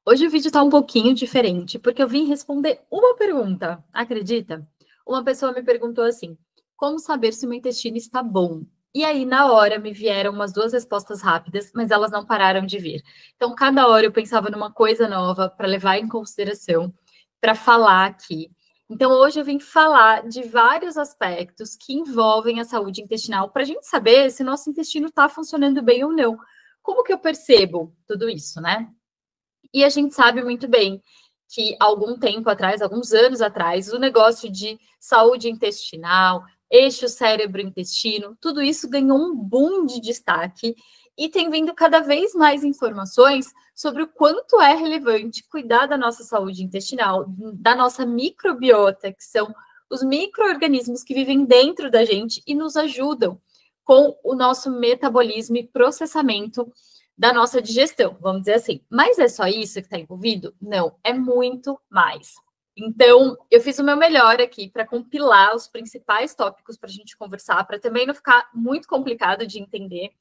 Hoje o vídeo tá um pouquinho diferente, porque eu vim responder uma pergunta, acredita? Uma pessoa me perguntou assim: como saber se o meu intestino está bom? E aí, na hora, me vieram umas duas respostas rápidas, mas elas não pararam de vir. Então, cada hora eu pensava numa coisa nova para levar em consideração, para falar aqui. Então, hoje eu vim falar de vários aspectos que envolvem a saúde intestinal, para a gente saber se nosso intestino está funcionando bem ou não. Como que eu percebo tudo isso, né? E a gente sabe muito bem que algum tempo atrás, alguns anos atrás, o negócio de saúde intestinal, eixo cérebro-intestino, tudo isso ganhou um boom de destaque e tem vindo cada vez mais informações sobre o quanto é relevante cuidar da nossa saúde intestinal, da nossa microbiota, que são os micro-organismos que vivem dentro da gente e nos ajudam com o nosso metabolismo e processamento da nossa digestão, vamos dizer assim. Mas é só isso que está envolvido? Não, é muito mais. Então, eu fiz o meu melhor aqui para compilar os principais tópicos para a gente conversar, para também não ficar muito complicado de entender,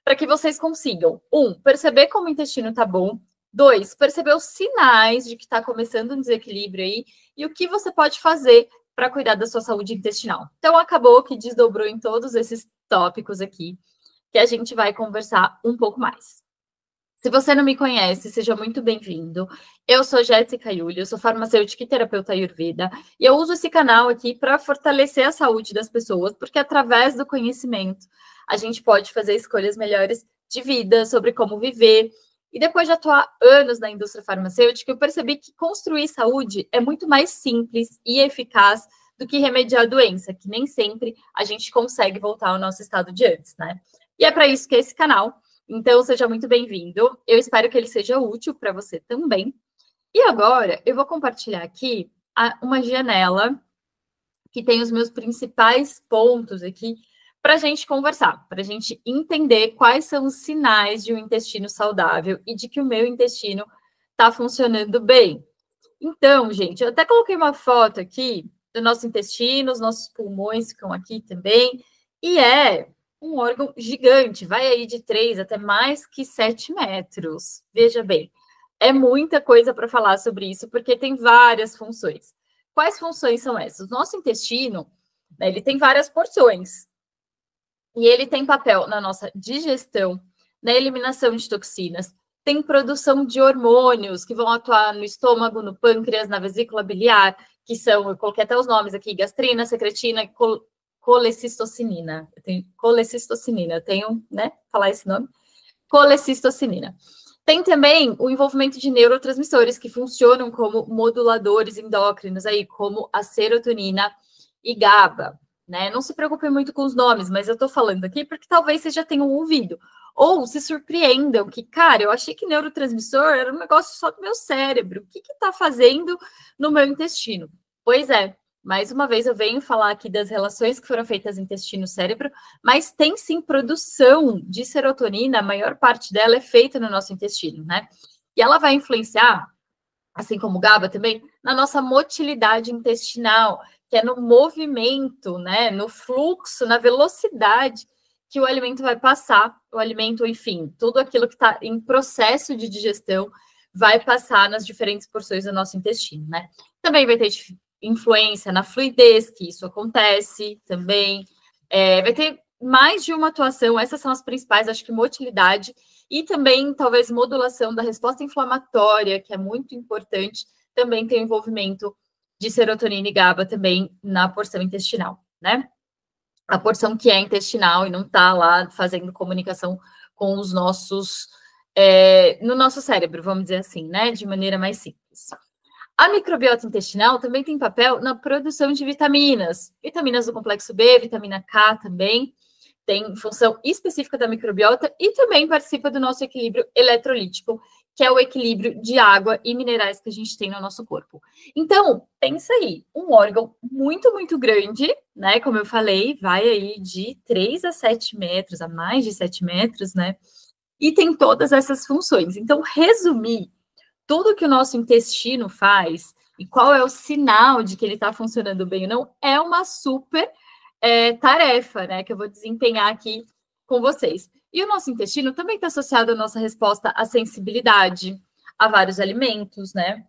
para que vocês consigam, perceber como o intestino está bom, 2, perceber os sinais de que está começando um desequilíbrio aí, e o que você pode fazer para cuidar da sua saúde intestinal. Então, acabou que desdobrou em todos esses tópicos aqui, que a gente vai conversar um pouco mais. Se você não me conhece, seja muito bem-vindo. Eu sou Jéssica Yuli, eu sou farmacêutica e terapeuta Ayurveda, e eu uso esse canal aqui para fortalecer a saúde das pessoas, porque através do conhecimento a gente pode fazer escolhas melhores de vida, sobre como viver. E depois de atuar anos na indústria farmacêutica, eu percebi que construir saúde é muito mais simples e eficaz do que remediar a doença, que nem sempre a gente consegue voltar ao nosso estado de antes, né? E é para isso que é esse canal. Então, seja muito bem-vindo. Eu espero que ele seja útil para você também. E agora, eu vou compartilhar aqui uma janela que tem os meus principais pontos aqui para a gente conversar, para a gente entender quais são os sinais de um intestino saudável e de que o meu intestino está funcionando bem. Então, gente, eu até coloquei uma foto aqui do nosso intestino, os nossos pulmões ficam aqui também, e é um órgão gigante, vai aí de 3 até mais que 7 metros. Veja bem, é muita coisa para falar sobre isso, porque tem várias funções. Quais funções são essas? O nosso intestino, né, ele tem várias porções, e ele tem papel na nossa digestão, na eliminação de toxinas, tem produção de hormônios que vão atuar no estômago, no pâncreas, na vesícula biliar, que são, eu coloquei até os nomes aqui, gastrina, secretina e colecistocinina. Eu tenho colecistocinina, eu tenho, né, falar esse nome. Colecistocinina. Tem também o envolvimento de neurotransmissores que funcionam como moduladores endócrinos aí, como a serotonina e GABA, né? Não se preocupe muito com os nomes, mas eu estou falando aqui porque talvez vocês já tenham ouvido. Ou se surpreendam que, cara, eu achei que neurotransmissor era um negócio só do meu cérebro. O que está fazendo no meu intestino? Pois é, mais uma vez eu venho falar aqui das relações que foram feitas intestino-cérebro, mas tem sim produção de serotonina, a maior parte dela é feita no nosso intestino, né? E ela vai influenciar, assim como o GABA também, na nossa motilidade intestinal, que é no movimento, né? No fluxo, na velocidade que o alimento vai passar, o alimento, enfim, tudo aquilo que está em processo de digestão vai passar nas diferentes porções do nosso intestino, né? Também vai ter influência na fluidez, que isso acontece também. Vai ter mais de uma atuação, essas são as principais, acho que motilidade, e também talvez modulação da resposta inflamatória, que é muito importante, também tem envolvimento de serotonina e GABA também na porção intestinal, né? A porção que é intestinal e não está lá fazendo comunicação com os nossos, no nosso cérebro, vamos dizer assim, né? De maneira mais simples. A microbiota intestinal também tem papel na produção de vitaminas do complexo B, vitamina K também, tem função específica da microbiota e também participa do nosso equilíbrio eletrolítico, que é o equilíbrio de água e minerais que a gente tem no nosso corpo. Então, pensa aí, um órgão muito, muito grande, né? Como eu falei, vai aí de 3 a 7 metros, a mais de 7 metros, né? E tem todas essas funções. Então, resumir tudo que o nosso intestino faz e qual é o sinal de que ele está funcionando bem ou não é uma super tarefa, né, que eu vou desempenhar aqui com vocês. E o nosso intestino também está associado à nossa resposta à sensibilidade, a vários alimentos, né?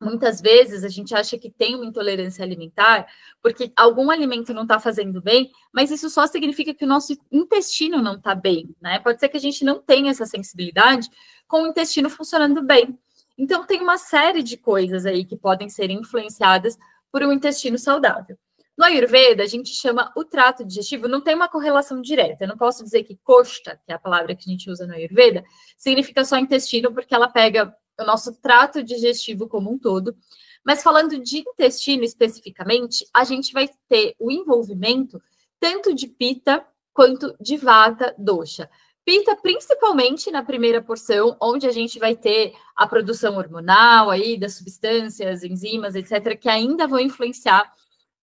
Muitas vezes a gente acha que tem uma intolerância alimentar porque algum alimento não está fazendo bem, mas isso só significa que o nosso intestino não está bem, né? Pode ser que a gente não tenha essa sensibilidade com o intestino funcionando bem. Então, tem uma série de coisas aí que podem ser influenciadas por um intestino saudável. No Ayurveda, a gente chama o trato digestivo, não tem uma correlação direta. Eu não posso dizer que kosta, que é a palavra que a gente usa no Ayurveda, significa só intestino, porque ela pega o nosso trato digestivo como um todo. Mas falando de intestino especificamente, a gente vai ter o envolvimento tanto de Pitta quanto de Vata dosha. Pitta, principalmente na primeira porção, onde a gente vai ter a produção hormonal aí das substâncias, enzimas, etc., que ainda vão influenciar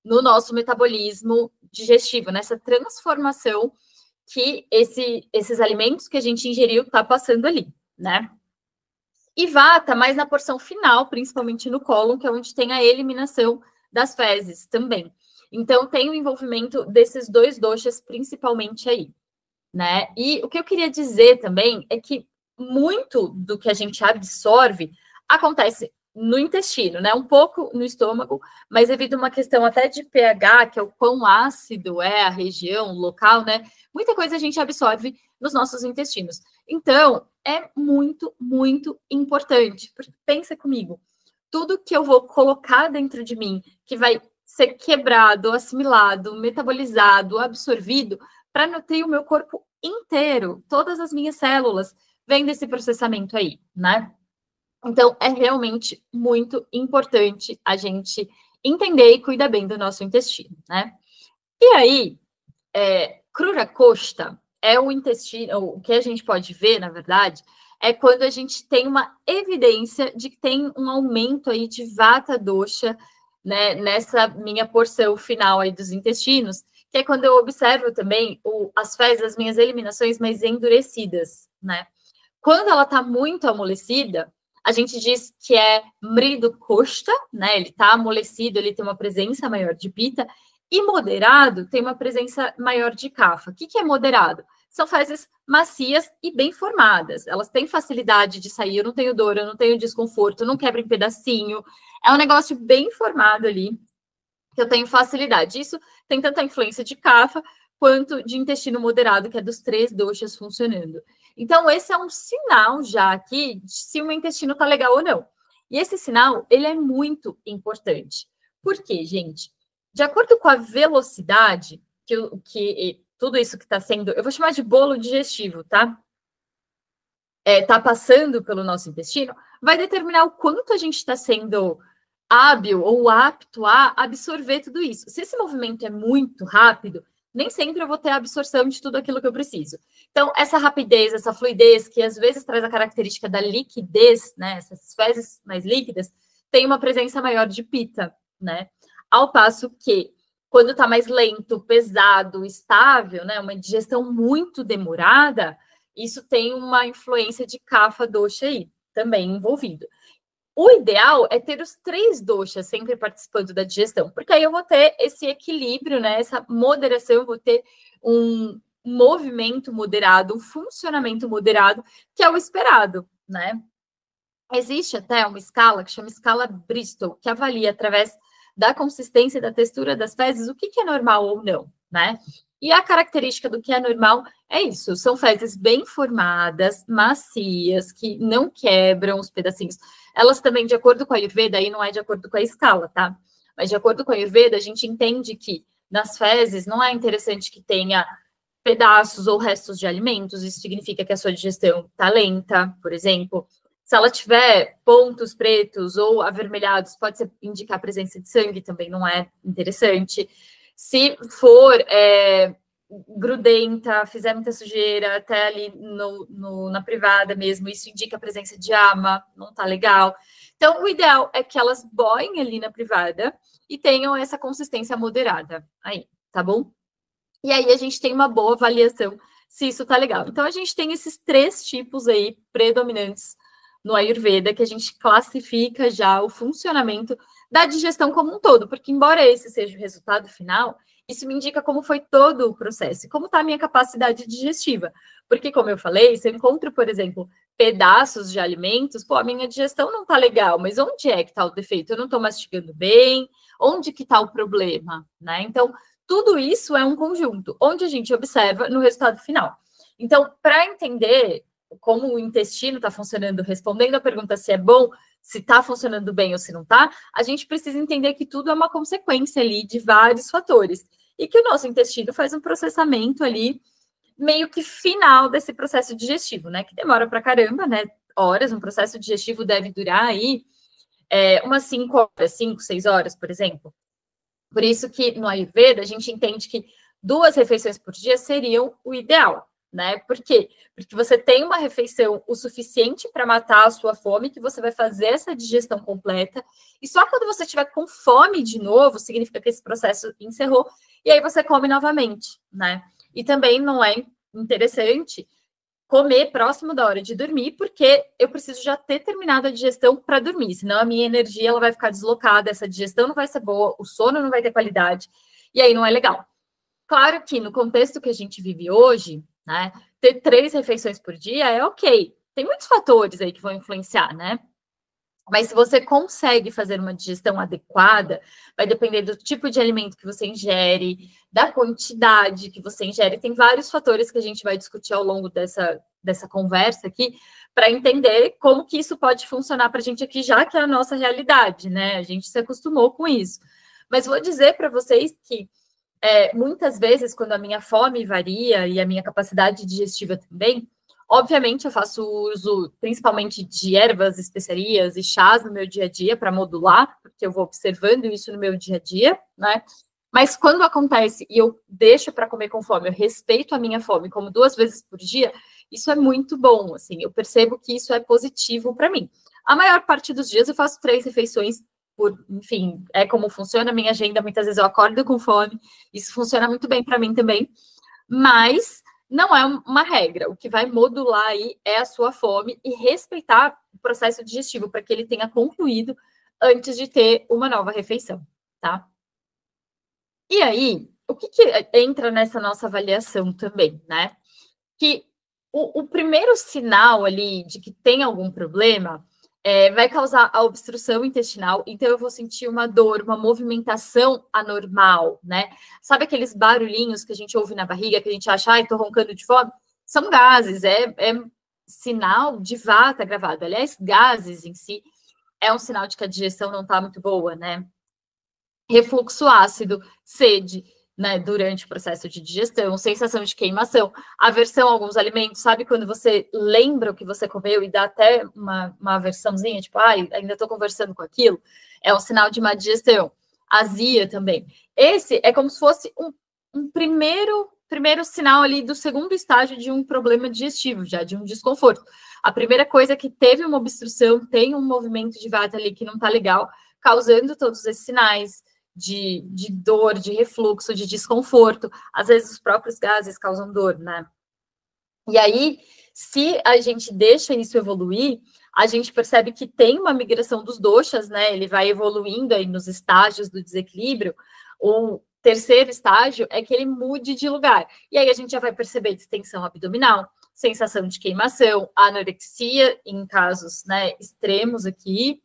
no nosso metabolismo digestivo, nessa transformação que esses alimentos que a gente ingeriu está passando ali, né? E Vata mais na porção final, principalmente no cólon, que é onde tem a eliminação das fezes também. Então, tem o envolvimento desses dois doshas, principalmente aí, né? E o que eu queria dizer também é que muito do que a gente absorve acontece no intestino, né? Um pouco no estômago, mas devido a uma questão até de pH, que é o quão ácido é a região, o local, né? Muita coisa a gente absorve nos nossos intestinos. Então, é muito, muito importante. Porque pensa comigo, tudo que eu vou colocar dentro de mim, que vai ser quebrado, assimilado, metabolizado, absorvido, para nutrir o meu corpo inteiro, todas as minhas células, vem desse processamento aí, né? Então, é realmente muito importante a gente entender e cuidar bem do nosso intestino, né? E aí, Krura Costa é o intestino, o que a gente pode ver, na verdade, é quando a gente tem uma evidência de que tem um aumento aí de Vata dosha, né, nessa minha porção final aí dos intestinos, que é quando eu observo também as fezes, as minhas eliminações mais endurecidas, né? Quando ela está muito amolecida, a gente diz que é mridu kosta, né? Ele está amolecido, ele tem uma presença maior de pita, e moderado tem uma presença maior de kapha. O que é moderado? São fezes macias e bem formadas. Elas têm facilidade de sair, eu não tenho dor, eu não tenho desconforto, não quebra em pedacinho. É um negócio bem formado ali, que eu tenho facilidade. Isso tem tanta influência de kapha quanto de intestino moderado, que é dos 3 doshas funcionando. Então, esse é um sinal já aqui de se o meu intestino está legal ou não. E esse sinal, ele é muito importante. Por quê, gente? De acordo com a velocidade que tudo isso que está sendo, eu vou chamar de bolo digestivo, tá? Tá passando pelo nosso intestino, vai determinar o quanto a gente está sendo hábil ou apto a absorver tudo isso. Se esse movimento é muito rápido, nem sempre eu vou ter a absorção de tudo aquilo que eu preciso. Então, essa rapidez, essa fluidez, que às vezes traz a característica da liquidez, né? Essas fezes mais líquidas, tem uma presença maior de pita, né? Ao passo que, quando está mais lento, pesado, estável, né? Uma digestão muito demorada, isso tem uma influência de kapha dosha aí, também envolvido. O ideal é ter os 3 doshas sempre participando da digestão, porque aí eu vou ter esse equilíbrio, né? Essa moderação, eu vou ter um movimento moderado, um funcionamento moderado, que é o esperado, né? Existe até uma escala que chama escala Bristol, que avalia através da consistência e da textura das fezes o que é normal ou não, né? E a característica do que é normal é isso, são fezes bem formadas, macias, que não quebram os pedacinhos. Elas também, de acordo com a Ayurveda, aí não é de acordo com a escala, tá? Mas de acordo com a Ayurveda, a gente entende que nas fezes não é interessante que tenha pedaços ou restos de alimentos, isso significa que a sua digestão está lenta, por exemplo. Se ela tiver pontos pretos ou avermelhados, pode indicar a presença de sangue, também não é interessante. Se for grudenta, fizer muita sujeira, até ali na privada mesmo, isso indica a presença de ama, não tá legal. Então, o ideal é que elas boem ali na privada e tenham essa consistência moderada aí, tá bom? E aí a gente tem uma boa avaliação se isso tá legal. Então, a gente tem esses 3 tipos aí predominantes no Ayurveda, que a gente classifica já o funcionamento da digestão como um todo, porque embora esse seja o resultado final, isso me indica como foi todo o processo, como está a minha capacidade digestiva. Porque, como eu falei, se eu encontro, por exemplo, pedaços de alimentos, pô, a minha digestão não está legal, mas onde é que está o defeito? Eu não estou mastigando bem? Onde que está o problema? Né? Então, tudo isso é um conjunto, onde a gente observa no resultado final. Então, para entender como o intestino está funcionando, respondendo a pergunta se é bom, se está funcionando bem ou se não está, a gente precisa entender que tudo é uma consequência ali de vários fatores. E que o nosso intestino faz um processamento ali meio que final desse processo digestivo, né? Que demora para caramba, né? Horas, um processo digestivo deve durar aí umas 5 horas, 5, 6 horas, por exemplo. Por isso que no Ayurveda a gente entende que 2 refeições por dia seriam o ideal, né? Por quê? Porque você tem uma refeição o suficiente para matar a sua fome, que você vai fazer essa digestão completa, e só quando você estiver com fome de novo, significa que esse processo encerrou, e aí você come novamente, né? E também não é interessante comer próximo da hora de dormir, porque eu preciso já ter terminado a digestão para dormir, senão a minha energia ela vai ficar deslocada, essa digestão não vai ser boa, o sono não vai ter qualidade, e aí não é legal. Claro que no contexto que a gente vive hoje, né, ter 3 refeições por dia é ok. Tem muitos fatores aí que vão influenciar, né? Mas se você consegue fazer uma digestão adequada, vai depender do tipo de alimento que você ingere, da quantidade que você ingere. Tem vários fatores que a gente vai discutir ao longo dessa conversa aqui, para entender como que isso pode funcionar para a gente aqui, já que é a nossa realidade, né? A gente se acostumou com isso. Mas vou dizer para vocês que muitas vezes, quando a minha fome varia e a minha capacidade digestiva também, obviamente eu faço uso principalmente de ervas, especiarias e chás no meu dia a dia para modular, porque eu vou observando isso no meu dia a dia, né? Mas quando acontece e eu deixo para comer com fome, eu respeito a minha fome, como 2 vezes por dia, isso é muito bom, assim, eu percebo que isso é positivo para mim. A maior parte dos dias eu faço 3 refeições enfim, é como funciona a minha agenda, muitas vezes eu acordo com fome, isso funciona muito bem para mim também, mas não é uma regra. O que vai modular aí é a sua fome e respeitar o processo digestivo para que ele tenha concluído antes de ter uma nova refeição, tá? E aí, o que entra nessa nossa avaliação também, né? Que o primeiro sinal ali de que tem algum problema vai causar a obstrução intestinal, então eu vou sentir uma dor, uma movimentação anormal, né? Sabe aqueles barulhinhos que a gente ouve na barriga, que a gente acha, ai, tô roncando de fome? São gases, é sinal de vata gravado. Aliás, gases em si é um sinal de que a digestão não tá muito boa, né? Refluxo ácido, sede, né, durante o processo de digestão, sensação de queimação, aversão a alguns alimentos, sabe quando você lembra o que você comeu e dá até uma aversãozinha, tipo, ai, ainda estou conversando com aquilo, é um sinal de má digestão. Azia também. Esse é como se fosse um primeiro sinal ali do segundo estágio de um problema digestivo, já de um desconforto. A primeira coisa é que teve uma obstrução, tem um movimento de vata ali que não está legal, causando todos esses sinais de dor, de refluxo, de desconforto. Às vezes os próprios gases causam dor, né? E aí, se a gente deixa isso evoluir, a gente percebe que tem uma migração dos doshas, né? Ele vai evoluindo aí nos estágios do desequilíbrio. O terceiro estágio é que ele mude de lugar. E aí a gente já vai perceber distensão abdominal, sensação de queimação, anorexia em casos, né, extremos aqui,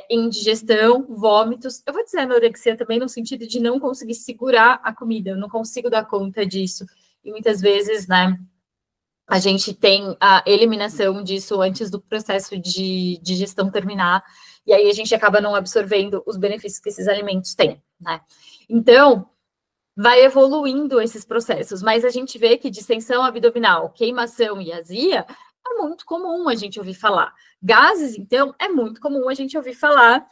indigestão, vômitos. Eu vou dizer anorexia também no sentido de não conseguir segurar a comida, eu não consigo dar conta disso. E muitas vezes, né, a gente tem a eliminação disso antes do processo de digestão terminar, e aí a gente acaba não absorvendo os benefícios que esses alimentos têm, né? Então, vai evoluindo esses processos, mas a gente vê que distensão abdominal, queimação e azia é muito comum a gente ouvir falar. Gases, então, é muito comum a gente ouvir falar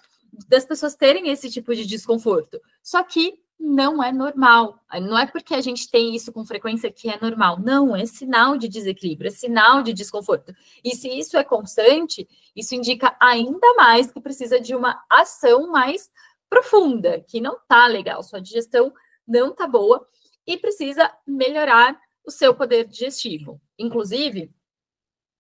das pessoas terem esse tipo de desconforto. Só que não é normal. Não é porque a gente tem isso com frequência que é normal. Não, é sinal de desequilíbrio, é sinal de desconforto. E se isso é constante, isso indica ainda mais que precisa de uma ação mais profunda, que não tá legal. Sua digestão não tá boa e precisa melhorar o seu poder digestivo. Inclusive,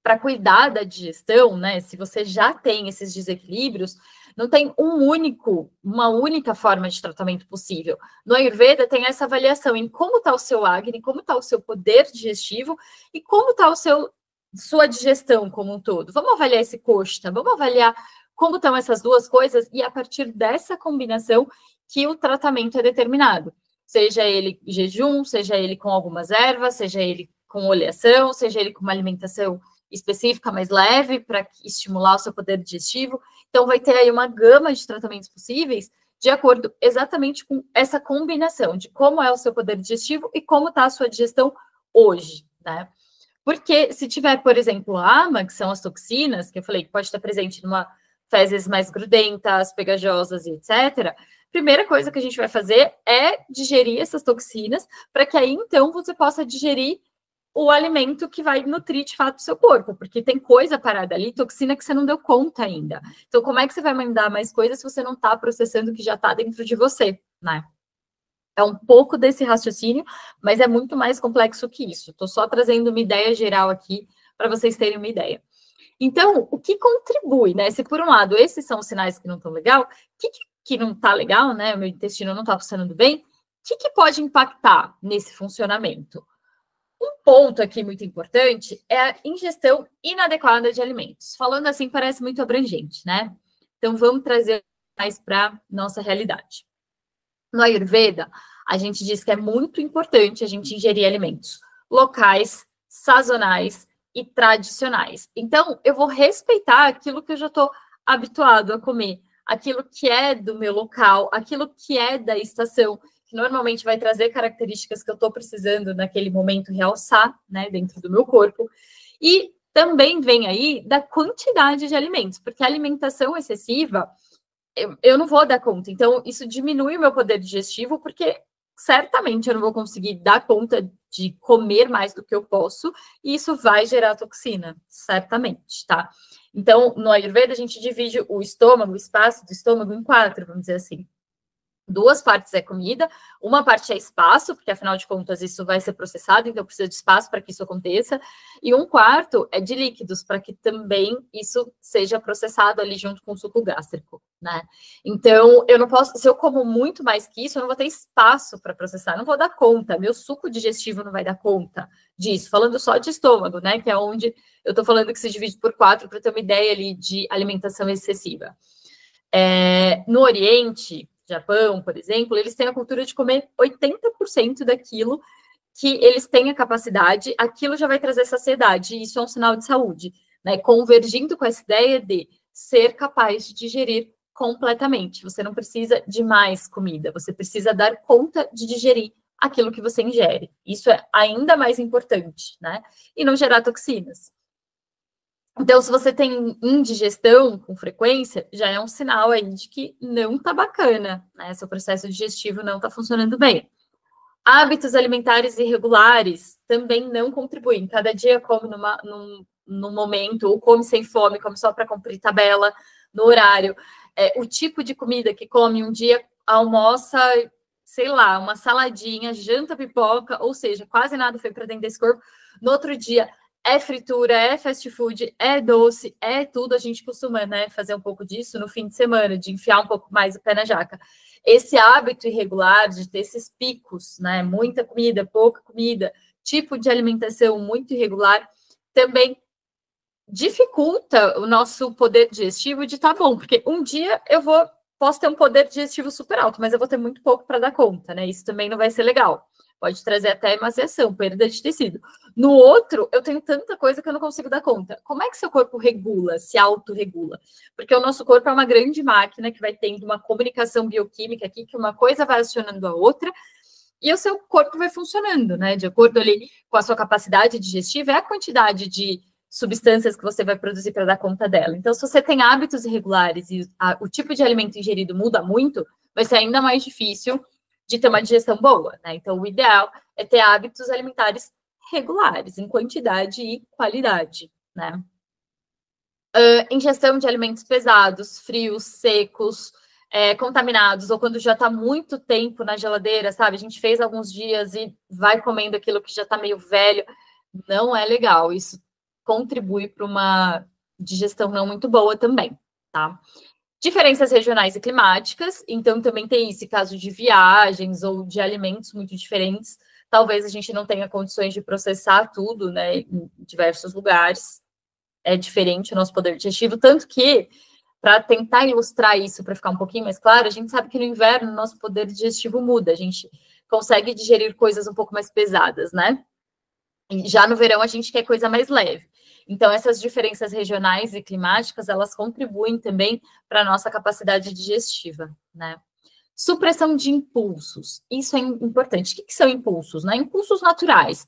para cuidar da digestão, né? Se você já tem esses desequilíbrios, não tem uma única forma de tratamento possível. No Ayurveda tem essa avaliação em como está o seu Agni, como está o seu poder digestivo e como está sua digestão como um todo. Vamos avaliar esse Koshta, vamos avaliar como estão essas duas coisas e a partir dessa combinação que o tratamento é determinado. Seja ele jejum, seja ele com algumas ervas, seja ele com oleação, seja ele com uma alimentação específica mais leve para estimular o seu poder digestivo. Então, vai ter aí uma gama de tratamentos possíveis de acordo exatamente com essa combinação de como é o seu poder digestivo e como está a sua digestão hoje, né? Porque se tiver, por exemplo, AMA, que são as toxinas, que eu falei que pode estar presente numa fezes mais grudentas, pegajosas e etc., primeira coisa que a gente vai fazer é digerir essas toxinas, para que aí, então, você possa digerir o alimento que vai nutrir, de fato, o seu corpo, porque tem coisa parada ali, toxina que você não deu conta ainda. Então, como é que você vai mandar mais coisas se você não está processando o que já está dentro de você, né? É um pouco desse raciocínio, mas é muito mais complexo que isso. Estou só trazendo uma ideia geral aqui para vocês terem uma ideia. Então, o que contribui, né? Se por um lado esses são os sinais que não estão legal, o que não está legal, né? O meu intestino não está funcionando bem, o que pode impactar nesse funcionamento? Um ponto aqui muito importante é a ingestão inadequada de alimentos. Falando assim, parece muito abrangente, né? Então, vamos trazer mais para nossa realidade. No Ayurveda, a gente diz que é muito importante a gente ingerir alimentos locais, sazonais e tradicionais. Então, eu vou respeitar aquilo que eu já estou habituado a comer, aquilo que é do meu local, aquilo que é da estação, que normalmente vai trazer características que eu estou precisando naquele momento realçar, né, dentro do meu corpo. E também vem aí da quantidade de alimentos, porque a alimentação excessiva eu não vou dar conta. Então, isso diminui o meu poder digestivo, porque certamente eu não vou conseguir dar conta de comer mais do que eu posso, e isso vai gerar toxina, certamente, tá? Então, no Ayurveda, a gente divide o estômago, o espaço do estômago em 4, vamos dizer assim. 2 partes é comida, uma parte é espaço, porque afinal de contas isso vai ser processado, então precisa de espaço para que isso aconteça, e 1/4 é de líquidos, para que também isso seja processado ali junto com o suco gástrico, né? Então, eu não posso, se eu como muito mais que isso, eu não vou ter espaço para processar, não vou dar conta, meu suco digestivo não vai dar conta disso, falando só de estômago, né? Que é onde eu estou falando que se divide por 4 para ter uma ideia ali de alimentação excessiva. No Oriente, Japão, por exemplo, eles têm a cultura de comer 80% daquilo que eles têm a capacidade, aquilo já vai trazer saciedade, e isso é um sinal de saúde, né? Convergindo com essa ideia de ser capaz de digerir completamente. Você não precisa de mais comida, você precisa dar conta de digerir aquilo que você ingere. Isso é ainda mais importante, né? E não gerar toxinas. Então, se você tem indigestão com frequência, já é um sinal aí de que não tá bacana, né? Seu processo digestivo não tá funcionando bem. Hábitos alimentares irregulares também não contribuem. Cada dia come num momento, ou come sem fome, come só para cumprir tabela, no horário. O tipo de comida que come um dia, almoça, sei lá, uma saladinha, janta pipoca, ou seja, quase nada foi para dentro desse corpo. No outro dia, é fritura, é fast food, é doce, é tudo. A gente costuma, né, fazer um pouco disso no fim de semana, de enfiar um pouco mais o pé na jaca. Esse hábito irregular de ter esses picos, né, muita comida, pouca comida, tipo de alimentação muito irregular, também dificulta o nosso poder digestivo de tá bom, porque um dia posso ter um poder digestivo super alto, mas eu vou ter muito pouco para dar conta, né? Isso também não vai ser legal. Pode trazer até emaciação, perda de tecido. No outro, eu tenho tanta coisa que eu não consigo dar conta. Como é que seu corpo regula, se autorregula? Porque o nosso corpo é uma grande máquina que vai tendo uma comunicação bioquímica aqui, que uma coisa vai acionando a outra, e o seu corpo vai funcionando, né? De acordo ali com a sua capacidade digestiva, é a quantidade de substâncias que você vai produzir para dar conta dela. Então, se você tem hábitos irregulares e o tipo de alimento ingerido muda muito, vai ser ainda mais difícil de ter uma digestão boa, né? Então, o ideal é ter hábitos alimentares regulares, em quantidade e qualidade, né? Ingestão de alimentos pesados, frios, secos, contaminados, ou quando já está muito tempo na geladeira, sabe? A gente fez alguns dias e vai comendo aquilo que já está meio velho, não é legal. Isso contribui para uma digestão não muito boa também, tá? Diferenças regionais e climáticas, então também tem esse caso de viagens ou de alimentos muito diferentes. Talvez a gente não tenha condições de processar tudo, né, em diversos lugares. É diferente o nosso poder digestivo, tanto que, para tentar ilustrar isso, para ficar um pouquinho mais claro, a gente sabe que no inverno o nosso poder digestivo muda, a gente consegue digerir coisas um pouco mais pesadas, né? E já no verão a gente quer coisa mais leve. Então, essas diferenças regionais e climáticas, elas contribuem também para a nossa capacidade digestiva, né? Supressão de impulsos. Isso é importante. O que são impulsos? Né? Impulsos naturais.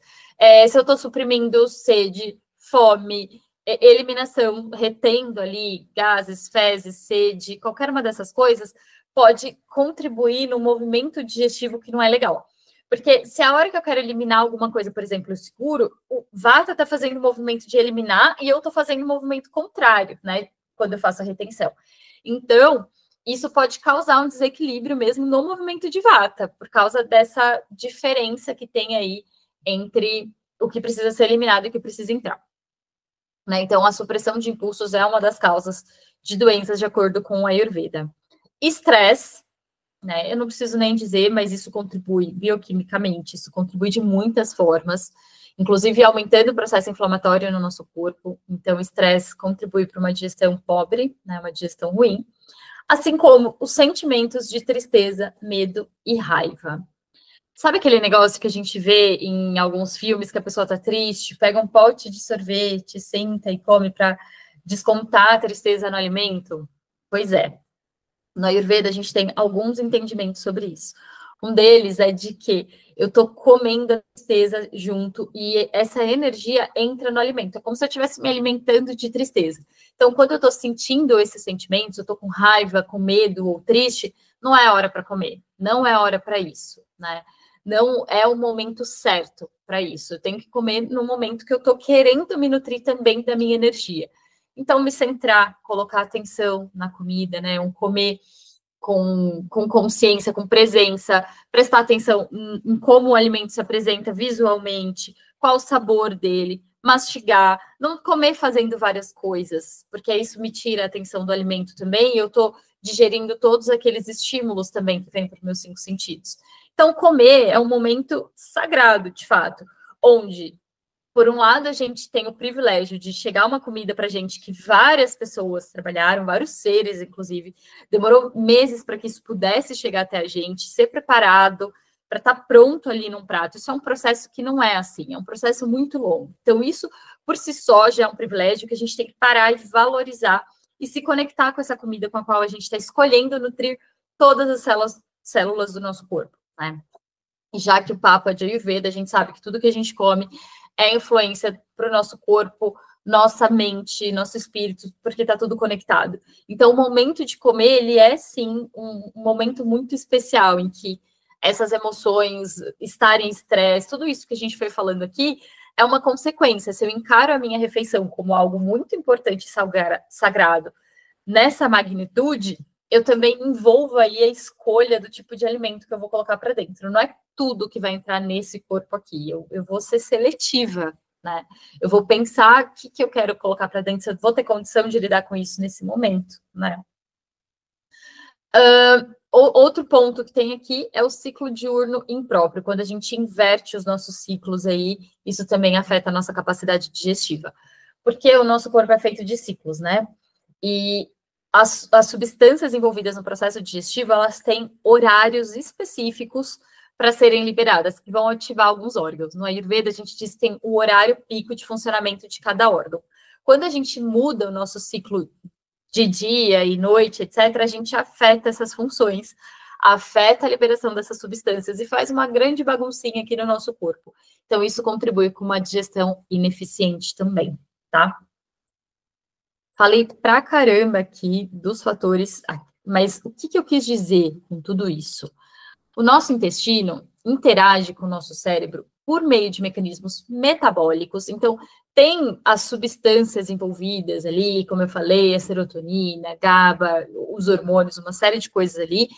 Se eu estou suprimindo sede, fome, eliminação, retendo ali gases, fezes, sede, qualquer uma dessas coisas pode contribuir no movimento digestivo que não é legal. Porque se a hora que eu quero eliminar alguma coisa, por exemplo, eu seguro, o vata está fazendo o movimento de eliminar e eu estou fazendo o movimento contrário, né? Quando eu faço a retenção. Então, isso pode causar um desequilíbrio mesmo no movimento de vata, por causa dessa diferença que tem aí entre o que precisa ser eliminado e o que precisa entrar. Né? Então, a supressão de impulsos é uma das causas de doenças, de acordo com a Ayurveda. Estresse, né? Eu não preciso nem dizer, mas isso contribui bioquimicamente, isso contribui de muitas formas, inclusive aumentando o processo inflamatório no nosso corpo. Então, o estresse contribui para uma digestão pobre, né? Uma digestão ruim, assim como os sentimentos de tristeza, medo e raiva. Sabe aquele negócio que a gente vê em alguns filmes que a pessoa tá triste, pega um pote de sorvete, senta e come para descontar a tristeza no alimento? Pois é. No Ayurveda, a gente tem alguns entendimentos sobre isso. Um deles é de que eu estou comendo a tristeza junto e essa energia entra no alimento. É como se eu estivesse me alimentando de tristeza. Então, quando eu estou sentindo esses sentimentos, eu estou com raiva, com medo ou triste, não é hora para comer. Não é hora para isso, né? Não é o momento certo para isso. Eu tenho que comer no momento que eu estou querendo me nutrir também da minha energia. Então, me centrar, colocar atenção na comida, né? Um comer com consciência, com presença, prestar atenção em como o alimento se apresenta visualmente, qual o sabor dele, mastigar, não comer fazendo várias coisas, porque isso me tira a atenção do alimento também, e eu estou digerindo todos aqueles estímulos também que vêm para os meus 5 sentidos. Então, comer é um momento sagrado, de fato, onde por um lado, a gente tem o privilégio de chegar uma comida para gente que várias pessoas trabalharam, vários seres, inclusive, demorou meses para que isso pudesse chegar até a gente, ser preparado para estar pronto ali num prato. Isso é um processo que não é assim, é um processo muito longo. Então, isso por si só já é um privilégio que a gente tem que parar e valorizar e se conectar com essa comida com a qual a gente está escolhendo nutrir todas as células do nosso corpo, né? Já que o papo é de Ayurveda, a gente sabe que tudo que a gente come é influência para o nosso corpo, nossa mente, nosso espírito, porque está tudo conectado. Então, o momento de comer, ele é, sim, um momento muito especial, em que essas emoções, estar em estresse, tudo isso que a gente foi falando aqui, é uma consequência. Se eu encaro a minha refeição como algo muito importante e sagrado, nessa magnitude, eu também envolvo aí a escolha do tipo de alimento que eu vou colocar para dentro. Não é tudo que vai entrar nesse corpo aqui. Eu vou ser seletiva, né? Eu vou pensar o que eu quero colocar para dentro, se eu vou ter condição de lidar com isso nesse momento, né? Outro ponto que tem aqui é o ciclo diurno impróprio. Quando a gente inverte os nossos ciclos aí, isso também afeta a nossa capacidade digestiva. Porque o nosso corpo é feito de ciclos, né? E as substâncias envolvidas no processo digestivo, elas têm horários específicos para serem liberadas, que vão ativar alguns órgãos. No Ayurveda, a gente diz que tem o horário pico de funcionamento de cada órgão. Quando a gente muda o nosso ciclo de dia e noite, etc., a gente afeta essas funções, afeta a liberação dessas substâncias e faz uma grande baguncinha aqui no nosso corpo. Então, isso contribui com uma digestão ineficiente também, tá? Falei pra caramba aqui dos fatores, mas o que eu quis dizer com tudo isso? O nosso intestino interage com o nosso cérebro por meio de mecanismos metabólicos. Então, tem as substâncias envolvidas ali, como eu falei, a serotonina, GABA, os hormônios, uma série de coisas ali,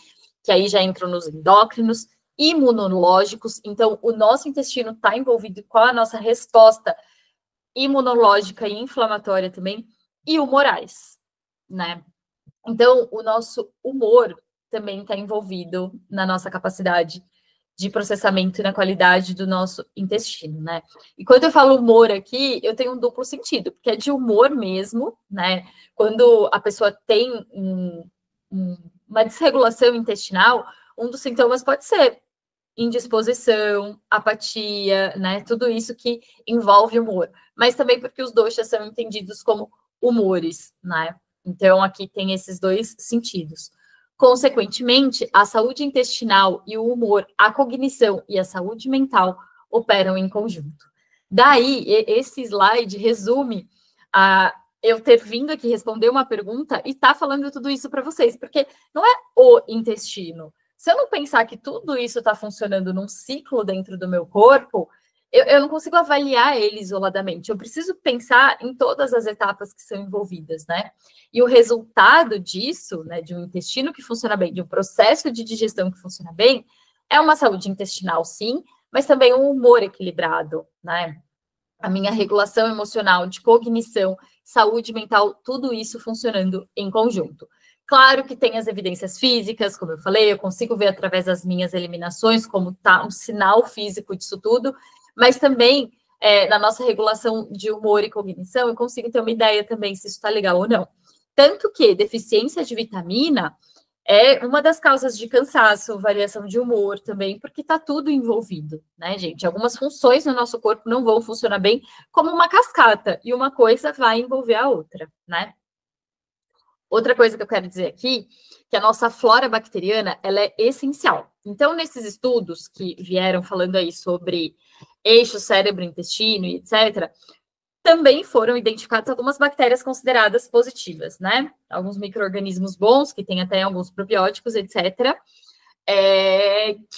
que aí já entram nos endócrinos, imunológicos. Então, o nosso intestino está envolvido com a nossa resposta imunológica e inflamatória também, e humorais, né? Então, o nosso humor também está envolvido na nossa capacidade de processamento e na qualidade do nosso intestino, né? E quando eu falo humor aqui, eu tenho um duplo sentido, porque é de humor mesmo, né? Quando a pessoa tem uma desregulação intestinal, um dos sintomas pode ser indisposição, apatia, né? Tudo isso que envolve humor. Mas também porque os doshas são entendidos como humores, né? Então, aqui tem esses dois sentidos. Consequentemente, a saúde intestinal e o humor, a cognição e a saúde mental operam em conjunto. Daí, esse slide resume eu ter vindo aqui responder uma pergunta e tá falando tudo isso para vocês, porque não é o intestino. Se eu não pensar que tudo isso está funcionando num ciclo dentro do meu corpo, eu não consigo avaliar ele isoladamente. Eu preciso pensar em todas as etapas que são envolvidas, né? E o resultado disso, né, de um intestino que funciona bem, de um processo de digestão que funciona bem, é uma saúde intestinal, sim, mas também um humor equilibrado, né? A minha regulação emocional, de cognição, saúde mental, tudo isso funcionando em conjunto. Claro que tem as evidências físicas, como eu falei, eu consigo ver através das minhas eliminações como está um sinal físico disso tudo, mas também na nossa regulação de humor e cognição, eu consigo ter uma ideia também se isso está legal ou não. Tanto que deficiência de vitamina é uma das causas de cansaço, variação de humor também, porque está tudo envolvido, né, gente? Algumas funções no nosso corpo não vão funcionar bem como uma cascata, e uma coisa vai envolver a outra, né? Outra coisa que eu quero dizer aqui, que a nossa flora bacteriana, ela é essencial. Então, nesses estudos que vieram falando aí sobre eixo cérebro-intestino e etc., também foram identificadas algumas bactérias consideradas positivas, né? Alguns micro-organismos bons, que têm até alguns probióticos, etc.,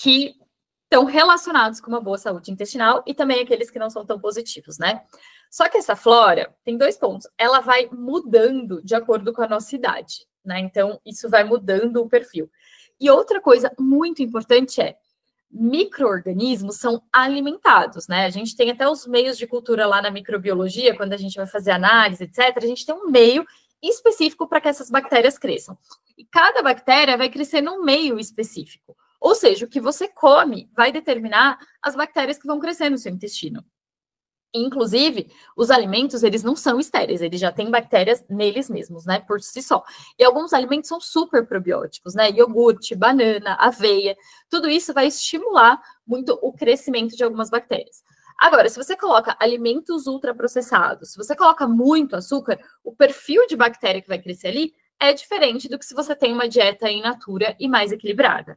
que estão relacionados com uma boa saúde intestinal e também aqueles que não são tão positivos, né? Só que essa flora tem dois pontos. Ela vai mudando de acordo com a nossa idade, né? Então, isso vai mudando o perfil. E outra coisa muito importante é micro-organismos são alimentados, né? A gente tem até os meios de cultura lá na microbiologia, quando a gente vai fazer análise, etc., a gente tem um meio específico para que essas bactérias cresçam. E cada bactéria vai crescer num meio específico. Ou seja, o que você come vai determinar as bactérias que vão crescer no seu intestino. Inclusive, os alimentos, eles não são estéreis, eles já têm bactérias neles mesmos, né, por si só. E alguns alimentos são super probióticos, né, iogurte, banana, aveia, tudo isso vai estimular muito o crescimento de algumas bactérias. Agora, se você coloca alimentos ultraprocessados, se você coloca muito açúcar, o perfil de bactéria que vai crescer ali é diferente do que se você tem uma dieta in natura e mais equilibrada.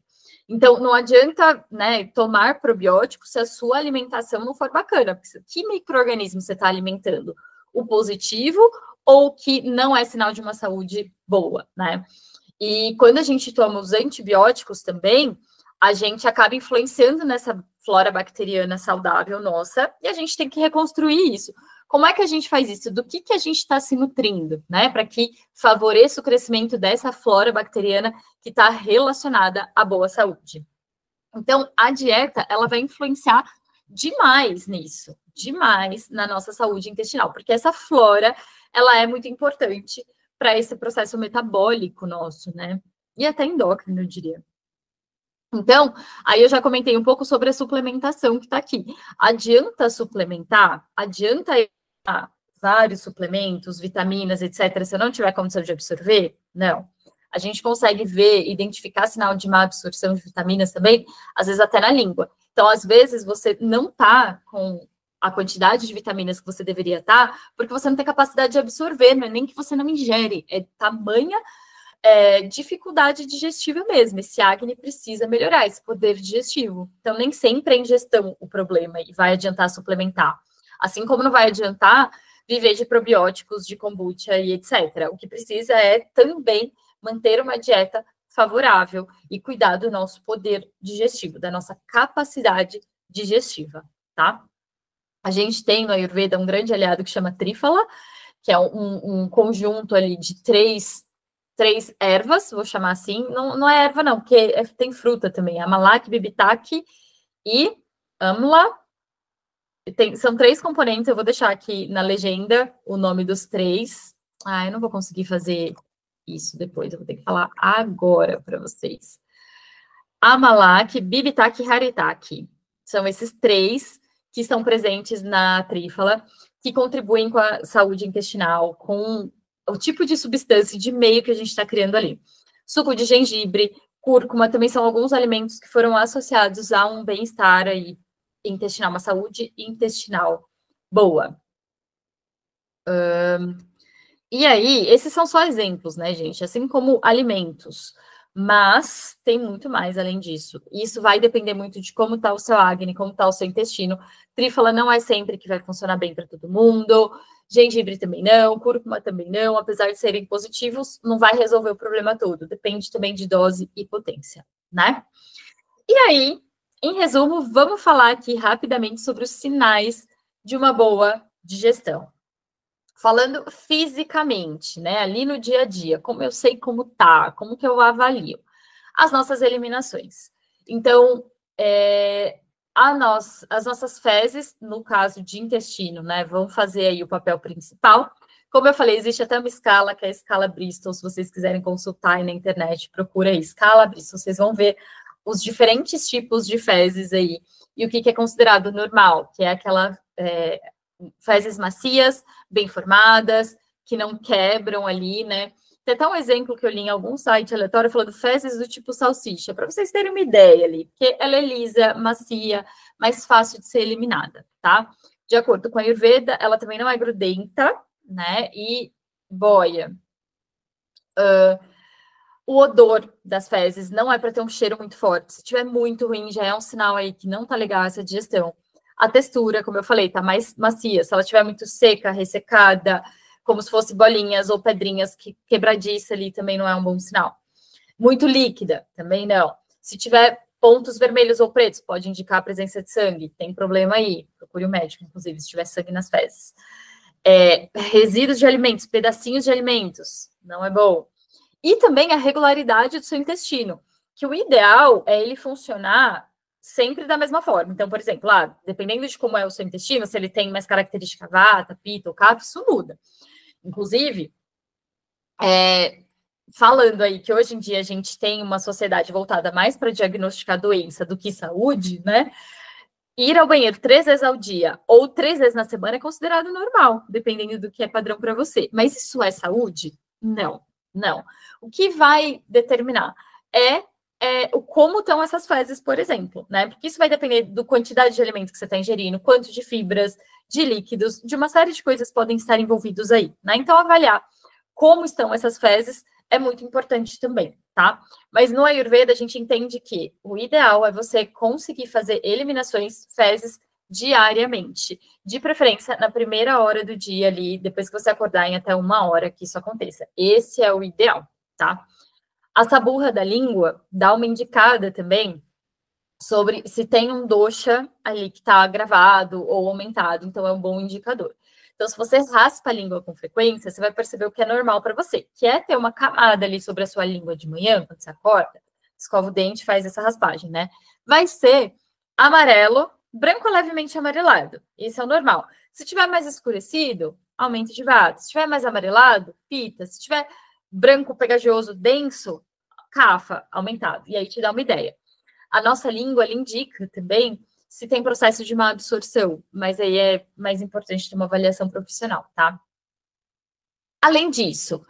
Então, não adianta, né, tomar probiótico se a sua alimentação não for bacana, porque que micro-organismo você está alimentando? O positivo ou que não é sinal de uma saúde boa, né? E quando a gente toma os antibióticos também, a gente acaba influenciando nessa flora bacteriana saudável nossa e a gente tem que reconstruir isso. Como é que a gente faz isso? Do que a gente está se nutrindo, né? Para que favoreça o crescimento dessa flora bacteriana que está relacionada à boa saúde. Então, a dieta, ela vai influenciar demais nisso, demais na nossa saúde intestinal, porque essa flora, ela é muito importante para esse processo metabólico nosso, né? E até endócrino, eu diria. Então, aí eu já comentei um pouco sobre a suplementação que está aqui. Adianta suplementar? Adianta vários suplementos, vitaminas, etc., se eu não tiver condição de absorver? Não. A gente consegue ver, identificar sinal de má absorção de vitaminas também, às vezes até na língua. Então, às vezes, você não está com a quantidade de vitaminas que você deveria estar, porque você não tem capacidade de absorver, não é nem que você não ingere, é tamanha dificuldade digestiva mesmo. Esse acne precisa melhorar, esse poder digestivo. Então, nem sempre é ingestão o problema e vai adiantar suplementar. Assim como não vai adiantar viver de probióticos, de kombucha e etc. O que precisa é também manter uma dieta favorável e cuidar do nosso poder digestivo, da nossa capacidade digestiva, tá? A gente tem no Ayurveda um grande aliado que chama Trífala, que é um conjunto ali de três ervas, vou chamar assim. Não é erva, não, porque tem fruta também. Amalak, Bibitak e Amla São 3 componentes, eu vou deixar aqui na legenda o nome dos 3. Eu não vou conseguir fazer isso depois, eu vou ter que falar agora para vocês. Amalak, Bibitac e Haritaki. São esses 3 que estão presentes na trífala, que contribuem com a saúde intestinal, com o tipo de substância de meio que a gente está criando ali. Suco de gengibre, cúrcuma, também são alguns alimentos que foram associados a um bem-estar aí intestinal, uma saúde intestinal boa. E aí, esses são só exemplos, né, gente? Assim como alimentos. Mas tem muito mais além disso. Isso vai depender muito de como está o seu acne, como está o seu intestino. Trífala não é sempre que vai funcionar bem para todo mundo. Gengibre também não, cúrcuma também não. Apesar de serem positivos, não vai resolver o problema todo. Depende também de dose e potência, né? E aí, em resumo, vamos falar aqui rapidamente sobre os sinais de uma boa digestão. Falando fisicamente, né? Ali no dia a dia, como eu sei como tá, como que eu avalio as nossas eliminações. Então, as nossas fezes, no caso de intestino, né, vão fazer aí o papel principal. Como eu falei, existe até uma escala, que é a escala Bristol, se vocês quiserem consultar aí na internet, procura aí, escala Bristol, vocês vão ver os diferentes tipos de fezes aí, e o que é considerado normal, que é aquela fezes macias, bem formadas, que não quebram ali, né? Tem até um exemplo que eu li em algum site aleatório falando fezes do tipo salsicha, para vocês terem uma ideia ali, porque ela é lisa, macia, mais fácil de ser eliminada, tá? De acordo com a Ayurveda, ela também não é grudenta, né? E boia. O odor das fezes não é para ter um cheiro muito forte. Se tiver muito ruim, já é um sinal aí que não tá legal essa digestão. A textura, como eu falei, tá mais macia. Se ela estiver muito seca, ressecada, como se fosse bolinhas ou pedrinhas quebradiça ali, também não é um bom sinal. Muito líquida, também não. Se tiver pontos vermelhos ou pretos, pode indicar a presença de sangue. Tem problema aí. Procure o médico, inclusive, se tiver sangue nas fezes. Resíduos de alimentos, pedacinhos de alimentos, não é bom. E também a regularidade do seu intestino, que o ideal é ele funcionar sempre da mesma forma. Então, por exemplo, dependendo de como é o seu intestino, se ele tem mais característica vata, pita ou kapha, isso muda. Inclusive, falando aí que hoje em dia a gente tem uma sociedade voltada mais para diagnosticar doença do que saúde, né? Ir ao banheiro 3 vezes ao dia ou 3 vezes na semana é considerado normal, dependendo do que é padrão para você. Mas isso é saúde? Não, não. O que vai determinar é o como estão essas fezes, por exemplo, né? Porque isso vai depender da quantidade de alimento que você está ingerindo, quanto de fibras, de líquidos, de uma série de coisas podem estar envolvidos aí, né? Então, avaliar como estão essas fezes é muito importante também, tá? Mas no Ayurveda a gente entende que o ideal é você conseguir fazer eliminações fezes diariamente, de preferência na primeira hora do dia ali, depois que você acordar em até 1 hora que isso aconteça. Esse é o ideal, tá? A saburra da língua dá uma indicada também sobre se tem um dosha ali que está agravado ou aumentado, então é um bom indicador. Então, se você raspa a língua com frequência, você vai perceber o que é normal para você, que é ter uma camada ali sobre a sua língua de manhã, quando você acorda, escova o dente, faz essa raspagem, né? Vai ser amarelo, branco levemente amarelado. Isso é o normal. Se tiver mais escurecido, aumento de vata. Se tiver mais amarelado, pita. Se tiver branco pegajoso, denso, cafa, aumentado. E aí te dá uma ideia. A nossa língua, ela indica também se tem processo de má absorção, mas aí é mais importante ter uma avaliação profissional, tá? Além disso,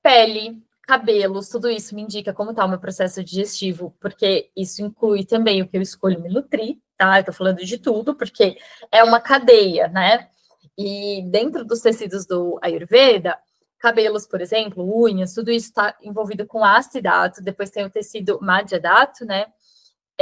pele, cabelos, tudo isso me indica como está o meu processo digestivo, porque isso inclui também o que eu escolho me nutrir, tá? Eu tô falando de tudo, porque é uma cadeia, né? E dentro dos tecidos do Ayurveda, cabelos, por exemplo, unhas, tudo isso está envolvido com acidato, depois tem o tecido madhyadato, né?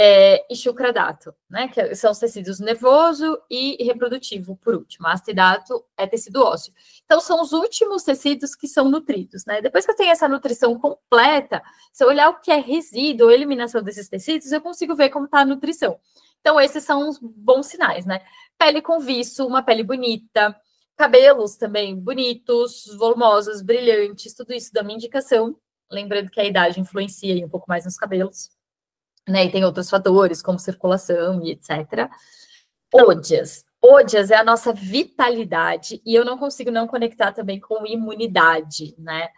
E chucradato, né? Que são os tecidos nervoso e reprodutivo, por último. Acidato é tecido ósseo. Então, são os últimos tecidos que são nutridos, né? Depois que eu tenho essa nutrição completa, se eu olhar o que é resíduo ou eliminação desses tecidos, eu consigo ver como está a nutrição. Então, esses são os bons sinais, né? Pele com viço, uma pele bonita, cabelos também bonitos, volumosos, brilhantes, tudo isso dá uma indicação. Lembrando que a idade influencia aí um pouco mais nos cabelos. Né, e tem outros fatores, como circulação e etc. Ôdias. Odias é a nossa vitalidade, e eu não consigo não conectar também com imunidade, né?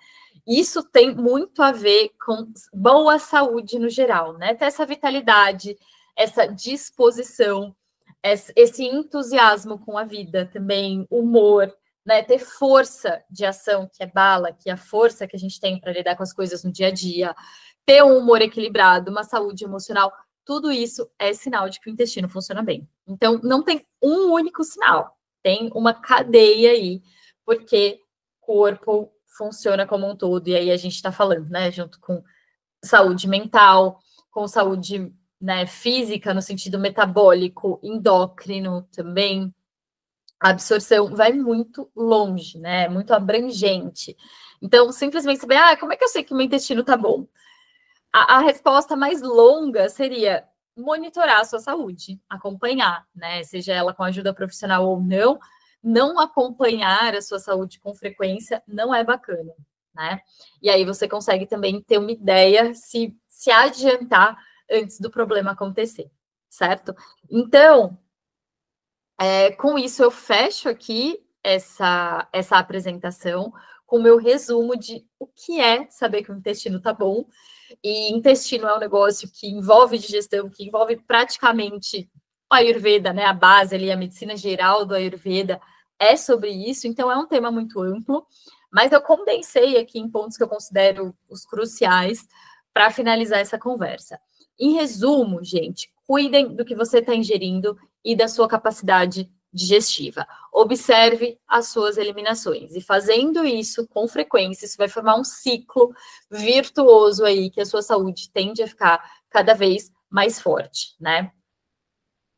Isso tem muito a ver com boa saúde no geral, né? Ter essa vitalidade, essa disposição, esse entusiasmo com a vida também, humor, né? Ter força de ação, que é bala, que é a força que a gente tem para lidar com as coisas no dia a dia, ter um humor equilibrado, uma saúde emocional, tudo isso é sinal de que o intestino funciona bem. Então, não tem um único sinal, tem uma cadeia aí, porque corpo funciona como um todo, e aí a gente está falando, né, junto com saúde mental, com saúde, né, física, no sentido metabólico, endócrino também, a absorção vai muito longe, né, muito abrangente. Então, simplesmente saber, como é que eu sei que o meu intestino tá bom? A resposta mais longa seria monitorar a sua saúde, acompanhar, né? Seja ela com ajuda profissional ou não, não acompanhar a sua saúde com frequência não é bacana, né? E aí você consegue também ter uma ideia se adiantar antes do problema acontecer, certo? Então, com isso eu fecho aqui essa apresentação com o meu resumo de o que é saber que o intestino tá bom. E intestino é um negócio que envolve digestão, que envolve praticamente o Ayurveda, né? A base ali, a medicina geral do Ayurveda é sobre isso, então é um tema muito amplo, mas eu condensei aqui em pontos que eu considero os cruciais para finalizar essa conversa. Em resumo, gente, cuidem do que você está ingerindo e da sua capacidade digestiva. Observe as suas eliminações. E fazendo isso com frequência, isso vai formar um ciclo virtuoso aí, que a sua saúde tende a ficar cada vez mais forte, né?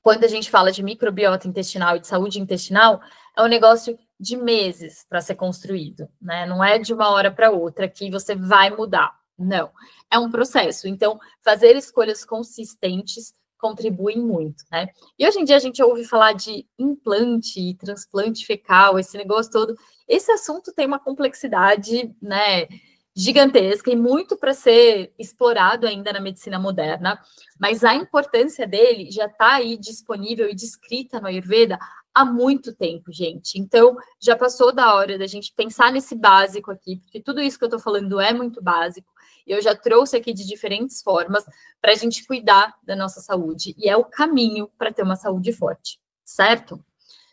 Quando a gente fala de microbiota intestinal e de saúde intestinal, é um negócio de meses para ser construído, né? Não é de uma hora para outra que você vai mudar. Não. É um processo. Então, fazer escolhas consistentes contribuem muito, né? E hoje em dia a gente ouve falar de implante e transplante fecal, esse negócio todo. Esse assunto tem uma complexidade, né, gigantesca e muito para ser explorado ainda na medicina moderna, mas a importância dele já está aí disponível e descrita no Ayurveda há muito tempo, gente. Então, já passou da hora da gente pensar nesse básico aqui, porque tudo isso que eu estou falando é muito básico, e eu já trouxe aqui de diferentes formas para a gente cuidar da nossa saúde, e é o caminho para ter uma saúde forte, certo?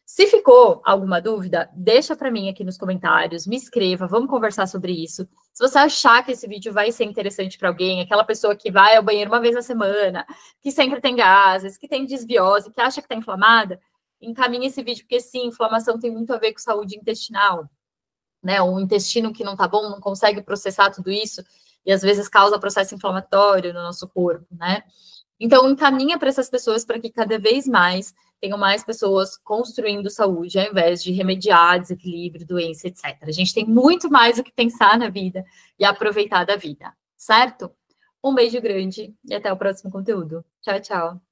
Se ficou alguma dúvida, deixa para mim aqui nos comentários, me escreva, vamos conversar sobre isso. Se você achar que esse vídeo vai ser interessante para alguém, aquela pessoa que vai ao banheiro uma vez na semana, que sempre tem gases, que tem desbiose, que acha que está inflamada, encaminhe esse vídeo, porque sim, inflamação tem muito a ver com saúde intestinal, né? O intestino que não está bom, não consegue processar tudo isso, e às vezes causa processo inflamatório no nosso corpo, né? Então, encaminha para essas pessoas para que cada vez mais tenham mais pessoas construindo saúde, ao invés de remediar desequilíbrio, doença, etc. A gente tem muito mais o que pensar na vida e aproveitar da vida, certo? Um beijo grande e até o próximo conteúdo. Tchau, tchau.